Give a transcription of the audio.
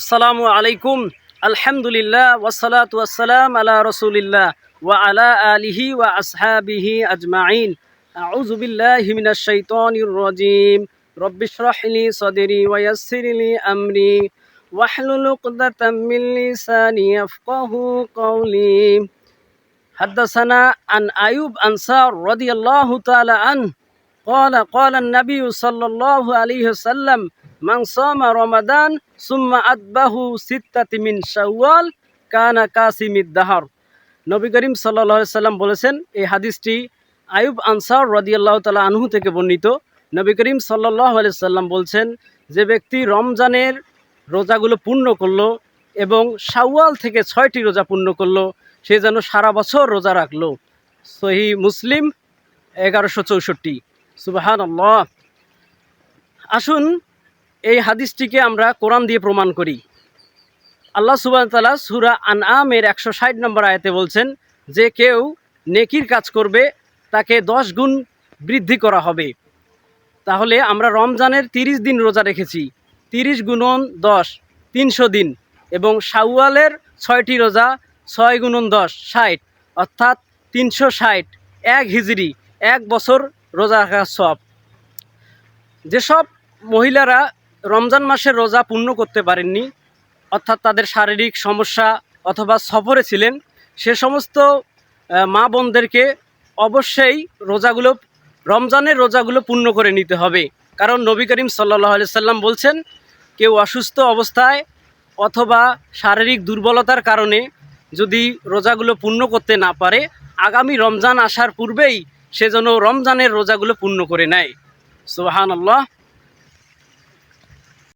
আসসালামু আলাইকুম। আলহামদুলিল্লাহ ওয়াসসালাতু ওয়াসসালাম আলা রাসূলিল্লাহ ওয়া আলা আলিহি ওয়া আসহাবিহি আজমাইন। আউযু বিল্লাহি মিনাশ শাইতানির রাজীম। রব্বিশরাহ লি সাদরি ওয়া ইয়াসসির লি আমরি ওয়াহলুল উকদাতাম মিন লিসানি ইয়াফকাহু কওলি। হাদাসানা আন আইয়ুব আনসার রাদিয়াল্লাহু তাআলা আনহু قال النبي صلى الله عليه وسلم من صام رمضان ثم أتبعه ستة من شوال كان كاسم الدهر। নবী করিম সাল্লাল্লাহু আলাইহি সাল্লাম বলেছেন, এই হাদিসটি আইয়ুব আনসার রাদিয়াল্লাহু তাআলা আনহু থেকে বর্ণিত। নবী করিম সাল্লাল্লাহু আলাইহি সাল্লাম বলছেন, যে ব্যক্তি রমজানের রোজাগুলো পূর্ণ করলো এবং শাওয়াল থেকে 6টি রোজা পূর্ণ করলো, সে যেন সারা বছর রোজা রাখলো। সহিহ মুসলিম 1164। সুবহানাল্লাহ। আসুন এই হাদিসটিকে আমরা কোরআন দিয়ে প্রমাণ করি। আল্লাহ সুবহানাহু ওয়া তাআলা সূরা আনআমের 160 নম্বর আয়াতে বলছেন, যে কেউ নেকির কাজ করবে তাকে 10 গুণ বৃদ্ধি করা হবে। তাহলে আমরা রমজানের 30 দিন রোজা রেখেছি, 30 গুণন 10 300 দিন, এবং শাওয়ালের 6টি রোজা 6 গুণন 10 60, অর্থাৎ 360 এক হিজরি, 1 বছর রোজা রাখার সওয়াব। যেসব মহিলারা রমজান মাসের রোজা পূর্ণ করতে পারেননি, অর্থাৎ তাদের শারীরিক সমস্যা অথবা সফরে ছিলেন, সে সমস্ত মা বোনদেরকে অবশ্যই রমজানের রোজাগুলো পূর্ণ করে নিতে হবে। কারণ নবী করিম সাল্লাল্লাহু আলাইহি সাল্লাম বলছেন, কেউ অসুস্থ অবস্থায় অথবা শারীরিক দুর্বলতার কারণে যদি রোজাগুলো পূর্ণ করতে না পারে, আগামী রমজান আসার পূর্বেই সে যেন রমজানের রোজাগুলো পূর্ণ করে নেয়। সুবহানাল্লাহ।